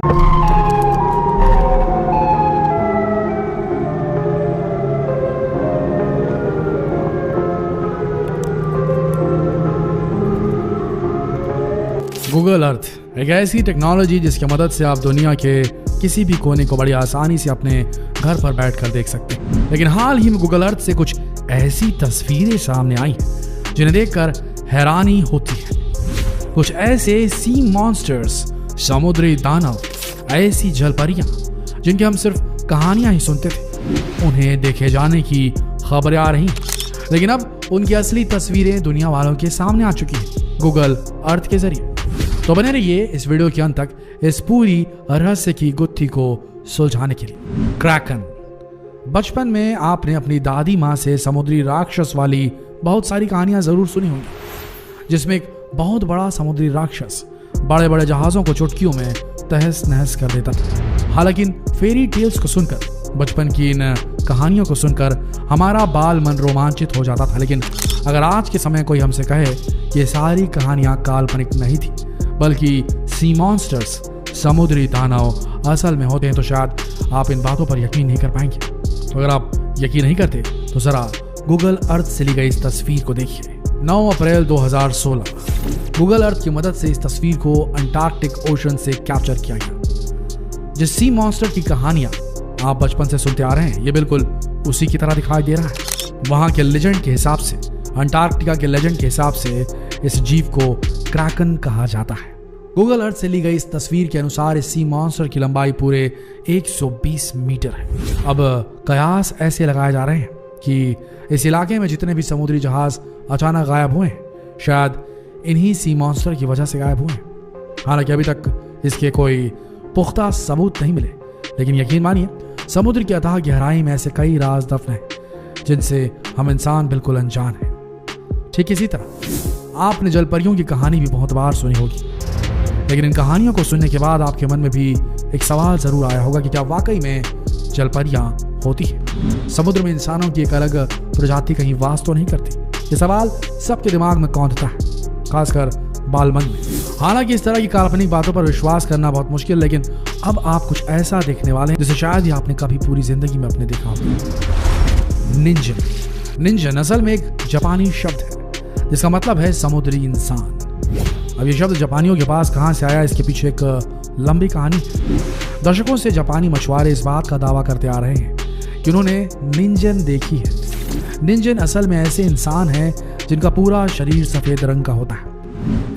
Google Earth एक ऐसी technology जिसकी मदद से आप दुनिया के किसी भी कोने को बड़ी आसानी से अपने घर पर बैठकर देख सकते हैं। लेकिन हाल ही में गूगल अर्थ से कुछ ऐसी तस्वीरें सामने आई हैं जिन्हें देखकर हैरानी होती है। कुछ ऐसे सी मॉन्स्टर्स, समुद्री दानव, ऐसी जलपरियां जिनकी हम सिर्फ कहानियां ही सुनते थे, उन्हें देखे जाने की खबरें आ रही, लेकिन अब उनकी असली तस्वीरें दुनिया वालों के सामने आ चुकी है गूगल अर्थ के जरिए। तो बने रहिए इस वीडियो के अंत तक इस पूरी रहस्य की गुत्थी को सुलझाने के लिए। क्रैकन। बचपन में आपने अपनी दादी माँ से समुद्री राक्षस वाली बहुत सारी कहानियां जरूर सुनी होंगी, जिसमें एक बहुत बड़ा समुद्री राक्षस बड़े बड़े जहाजों को चुटकियों में तहस नहस कर देता था। हालांकि इन फेरी टेल्स को सुनकर, बचपन की इन कहानियों को सुनकर हमारा बाल मन रोमांचित हो जाता था। लेकिन अगर आज के समय कोई हमसे कहे ये सारी कहानियां काल्पनिक नहीं थी बल्कि सी मॉन्स्टर्स, समुद्री दानव असल में होते हैं, तो शायद आप इन बातों पर यकीन नहीं कर पाएंगे। तो अगर आप यकीन नहीं करते तो जरा गूगल अर्थ से ली गई इस तस्वीर को देखिए। 9 अप्रैल 2016 गूगल अर्थ की मदद से इस तस्वीर को अंटार्कटिक ओशन से कैप्चर किया गया। जिस सी मॉन्स्टर की कहानियां आप बचपन से सुनते आ रहे हैं, ये बिल्कुल उसी की तरह दिखाई दे रहा है। वहां के लेजेंड के हिसाब से, अंटार्कटिका के लेजेंड के हिसाब से इस जीव को क्रैकन कहा जाता है। गूगल अर्थ से ली गई इस तस्वीर के अनुसार इस सी मॉन्स्टर की लंबाई पूरे 120 मीटर है। अब कयास ऐसे लगाए जा रहे हैं कि इस इलाके में जितने भी समुद्री जहाज अचानक गायब हुए हैं, शायद इन्हीं सी मॉन्स्टर की वजह से गायब हुए हैं। हालांकि अभी तक इसके कोई पुख्ता सबूत नहीं मिले, लेकिन यकीन मानिए समुद्र की अथाह गहराई में ऐसे कई राज दफन हैं जिनसे हम इंसान बिल्कुल अनजान हैं। ठीक इसी तरह आपने जलपरियों की कहानी भी बहुत बार सुनी होगी, लेकिन इन कहानियों को सुनने के बाद आपके मन में भी एक सवाल जरूर आया होगा कि क्या वाकई में जलपरियां होती है? समुद्र में इंसानों की एक अलग प्रजाति कहीं वास तो नहीं करती? ये सवाल सबके दिमाग में कौंधता है, खासकर बालमन में। हालांकि इस तरह की काल्पनिक बातों पर विश्वास करना बहुत मुश्किल, लेकिन अब आप कुछ ऐसा देखने वाले हैं जिसे शायद ही आपने कभी पूरी जिंदगी में अपने देखा होगा। निंजन। निंजन असल में एक जापानी शब्द है जिसका मतलब है समुद्री इंसान। अब ये शब्द जापानियों के पास कहां से आया, इसके पीछे एक लंबी कहानी है। दशकों से जापानी मछुआरे इस बात का दावा करते आ रहे हैं कि उन्होंने निंजन देखी है। निंजन असल में ऐसे इंसान हैं जिनका पूरा शरीर सफेद रंग का होता है।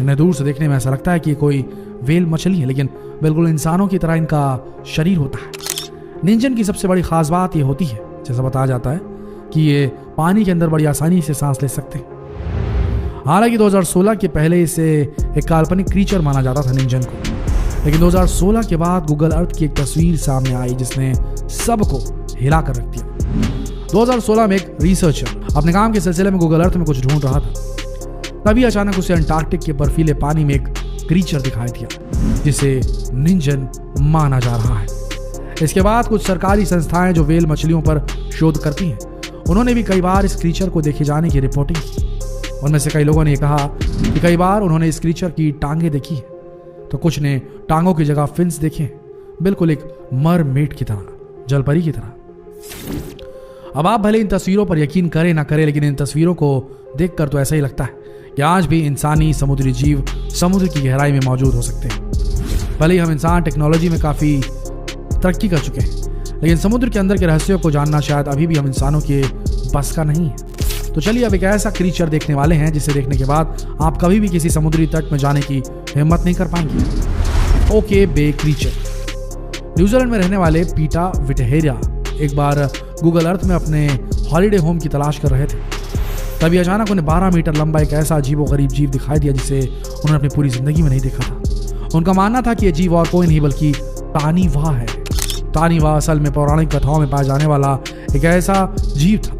इन्हें दूर से देखने में ऐसा लगता है कि कोई व्हेल मछली है, लेकिन बिल्कुल इंसानों की तरह इनका शरीर होता है। निंजन की सबसे बड़ी खास बात ये होती है, जैसा बताया जाता है, कि ये पानी के अंदर बड़ी आसानी से सांस ले सकते हैं। हालांकि 2016 के पहले इसे एक काल्पनिक क्रीचर माना जाता था निंजन को, लेकिन 2016 के बाद गूगल अर्थ की एक तस्वीर सामने आई जिसने सबको हिला कर रख दिया। 2016 में एक रिसर्चर अपने काम के सिलसिले में गूगल अर्थ में कुछ ढूंढ रहा था, तभी अचानक उसे अंटार्कटिक के बर्फीले पानी में एक क्रीचर दिखाई दिया जिसे निंजन माना जा रहा है। इसके बाद कुछ सरकारी संस्थाएं जो व्हेल मछलियों पर शोध करती हैं, उन्होंने भी कई बार इस क्रीचर को देखे जाने की रिपोर्टिंग की। उनमें से कई लोगों ने कहा कि कई बार उन्होंने इस क्रीचर की टांगे देखी है, तो कुछ ने टांगों की जगह फिन्स देखे, बिल्कुल एक मरमेड की तरह, जलपरी की तरह। अब आप भले इन तस्वीरों पर यकीन करें ना करें, लेकिन इन तस्वीरों को देखकर तो ऐसा ही लगता है कि आज भी इंसानी समुद्री जीव समुद्र की गहराई में मौजूद हो सकते हैं। भले ही हम इंसान टेक्नोलॉजी में काफी तरक्की कर चुके हैं, लेकिन समुद्र के अंदर के रहस्यों को जानना शायद अभी भी हम इंसानों के बस का नहीं है। तो चलिए अब एक ऐसा क्रीचर देखने वाले हैं जिसे देखने के बाद आप कभी भी किसी समुद्री तट में जाने की हिम्मत नहीं कर पाएंगे। ओके बे क्रीचर। न्यूजीलैंड में रहने वाले पीटा विटहेरिया एक बार गूगल अर्थ में अपने हॉलिडे होम की तलाश कर रहे थे, तभी अचानक उन्हें 12 मीटर लंबा एक ऐसा अजीबोगरीब जीव दिखाई दिया जिसे उन्होंने अपनी पूरी जिंदगी में नहीं देखा था। उनका मानना था कि यह जीव और कोई नहीं बल्कि तानीवा है। तानीवा असल में पौराणिक कथाओं में पाया जाने वाला एक ऐसा जीव था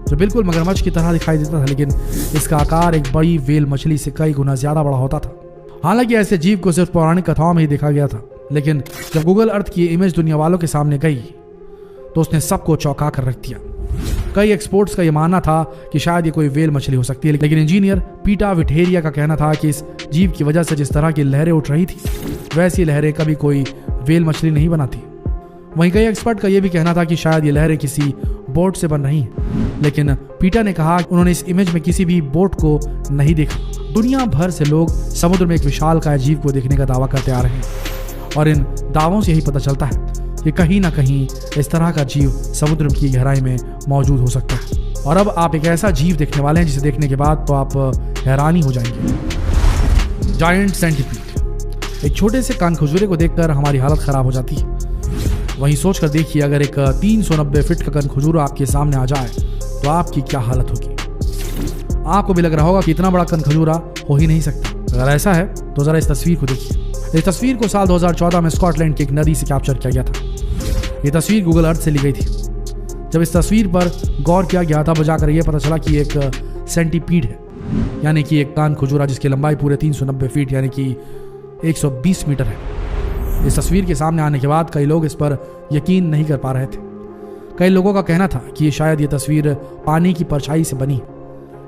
जो बिल्कुल मगरमच्छ की तरह दिखाई देता था, लेकिन इसका आकार एक बड़ी व्हेल मछली से कई गुना ज्यादा बड़ा होता था। हालांकि ऐसे जीव को सिर्फ पौराणिक कथाओं में ही देखा गया था, लेकिन जब गूगल अर्थ की इमेज दुनिया वालों के सामने गई तो उसने सबको चौंका कर रख दिया। कई एक्सपर्ट्स का यह मानना था कि शायद ये कोई व्हेल मछली हो सकती है, लेकिन इंजीनियर पीटा विटहेरिया का कहना था कि इस जीव की वजह से जिस तरह की लहरें उठ रही थी, वैसी लहरें कभी कोई व्हेल मछली नहीं बनाती। वहीं कई एक्सपर्ट का यह भी कहना था कि शायद ये लहरें किसी बोट से बन रही हैं, लेकिन पीटर ने कहा उन्होंने इस इमेज में किसी भी बोट को नहीं देखा। दुनिया भर से लोग समुद्र में एक विशालकाय जीव को देखने का दावा करते आ रहे हैं और इन दावों से यही पता चलता है कि कहीं ना कहीं इस तरह का जीव समुद्र की गहराई में मौजूद हो सकता है। और अब आप एक ऐसा जीव देखने वाले हैं जिसे देखने के बाद तो आप हैरानी हो जाएंगे। Giant centipede. एक छोटे से कानखजूरे को देखकर हमारी हालत खराब हो जाती है। वहीं सोचकर देखिए, अगर एक 390 फीट का कनखजूरा आपके सामने आ जाए तो आपकी क्या हालत होगी। आपको भी लग रहा होगा कि इतना बड़ा कनखजूरा हो ही नहीं सकता। अगर ऐसा है तो जरा इस तस्वीर को देखिए। इस तस्वीर को साल 2014 में स्कॉटलैंड की एक नदी से कैप्चर किया गया था। ये तस्वीर गूगल अर्थ से ली गई थी। जब इस तस्वीर पर गौर किया गया तब जाकर यह पता चला कि एक सेंटीपीड है, यानी कि एक कानखजूरा जिसकी लंबाई पूरे 390 फीट यानी कि 120 मीटर है। इस तस्वीर के सामने आने के बाद कई लोग इस पर यकीन नहीं कर पा रहे थे। कई लोगों का कहना था कि शायद ये तस्वीर पानी की परछाई से बनी,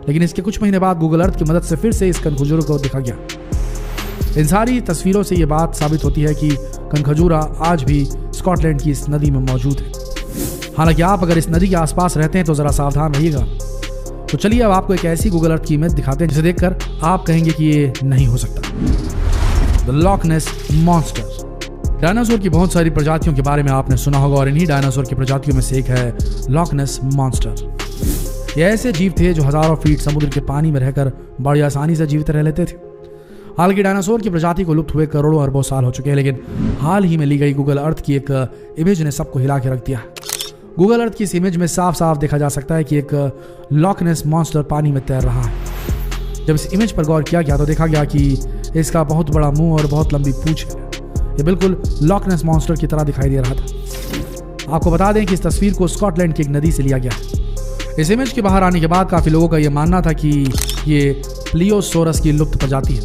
लेकिन इसके कुछ महीने बाद गूगल अर्थ की मदद से फिर से इस कनखजूरे को देखा गया। इन सारी तस्वीरों से ये बात साबित होती है कि कनखजूरा आज भी स्कॉटलैंड की इस नदी में मौजूद है। हालांकि आप अगर इस नदी के आसपास रहते हैं तो जरा सावधान रहिएगा। तो चलिए अब आपको एक ऐसी गूगल अर्थ की इमेज दिखाते हैं जिसे देखकर आप कहेंगे कि ये नहीं हो सकता। The Loch Ness monster. Dinosaur की बहुत सारी प्रजातियों के बारे में आपने सुना होगा और इन्हीं डायनासोर की प्रजातियों में से एक है लॉक नेस मॉन्स्टर। ये ऐसे जीव थे जो हजारों फीट समुद्र के पानी में रहकर बड़ी आसानी से जीवित रह लेते थे। हालांकि डायनासोर की प्रजाति को लुप्त हुए करोड़ों अरबों साल हो चुके हैं, लेकिन हाल ही में ली गई गूगल अर्थ की एक इमेज ने सबको हिला के रख दिया। गूगल अर्थ की इस इमेज में साफ साफ देखा जा सकता है कि एक लॉक नेस मॉन्स्टर पानी में तैर रहा है। जब इस इमेज पर गौर किया गया तो देखा गया कि इसका बहुत बड़ा मुंह और बहुत लंबी पूंछ है। ये बिल्कुल लॉक नेस मॉन्स्टर की तरह दिखाई दे रहा था। आपको बता दें कि इस तस्वीर को स्कॉटलैंड की एक नदी से लिया गया। इस इमेज के बाहर आने के बाद काफी लोगों का यह मानना था कि ये प्लियोसोरस की लुप्त प्रजाति है,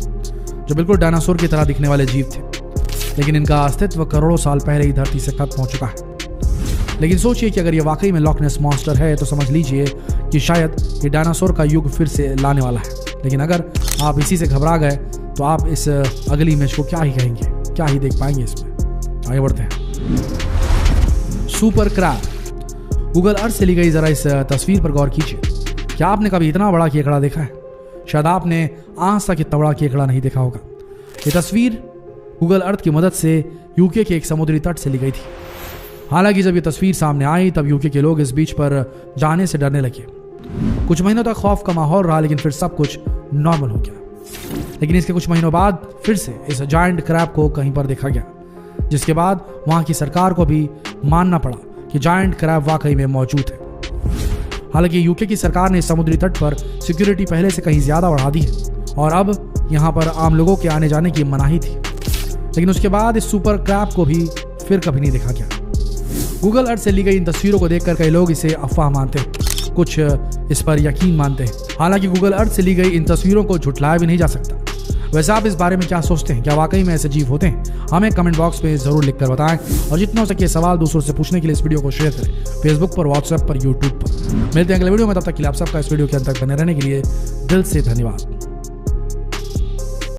जो बिल्कुल डायनासोर की तरह दिखने वाले जीव थे, लेकिन इनका अस्तित्व करोड़ों साल पहले ही धरती से खत्म हो चुका है। लेकिन सोचिए कि अगर ये वाकई में लॉक नेस मॉन्स्टर है तो समझ लीजिए कि शायद ये डायनासोर का युग फिर से लाने वाला है। लेकिन अगर आप इसी से घबरा गए तो आप इस अगली इमेज को क्या ही कहेंगे, क्या ही देख पाएंगे इसमें। आगे बढ़ते हैं। Super crab. गूगल अर्थ से ली गई जरा इस तस्वीर पर गौर कीजिए। क्या आपने कभी इतना बड़ा केकड़ा देखा है? शायद आपने आज तक इतना बड़ा केकड़ा नहीं देखा होगा। ये तस्वीर गूगल अर्थ की मदद से यूके के एक समुद्री तट से ली गई थी। हालांकि जब ये तस्वीर सामने आई तब यूके के लोग इस बीच पर जाने से डरने लगे। कुछ महीनों तक खौफ का माहौल रहा, लेकिन फिर सब कुछ नॉर्मल हो गया। लेकिन इसके कुछ महीनों बाद फिर से इस जायंट क्रैब को कहीं पर देखा गया, जिसके बाद वहां की सरकार को भी मानना पड़ा कि जायंट क्रैब वाकई में मौजूद है। हालांकि यूके की सरकार ने समुद्री तट पर सिक्योरिटी पहले से कहीं ज्यादा बढ़ा दी है और अब यहां पर आम लोगों के आने जाने की मनाही थी। लेकिन उसके बाद इस सुपर क्रैब को भी फिर कभी नहीं देखा गया। गूगल अर्थ से ली गई इन तस्वीरों को देखकर कई लोग इसे अफवाह मानते हैं, कुछ इस पर यकीन मानते हैं। हालांकि गूगल अर्थ से ली गई इन तस्वीरों को झुठलाया भी नहीं जा सकता। वैसे आप इस बारे में क्या सोचते हैं? क्या वाकई में ऐसे जीव होते हैं? हमें कमेंट बॉक्स में जरूर लिखकर बताएं और जितना हो सके सवाल दूसरों से पूछने के लिए इस वीडियो को शेयर करें, फेसबुक पर, व्हाट्सएप पर, यूट्यूब पर। मिलते हैं अगले वीडियो में, तब तक के लिए आप सबका इस वीडियो के अंत तक बने रहने के लिए दिल से धन्यवाद।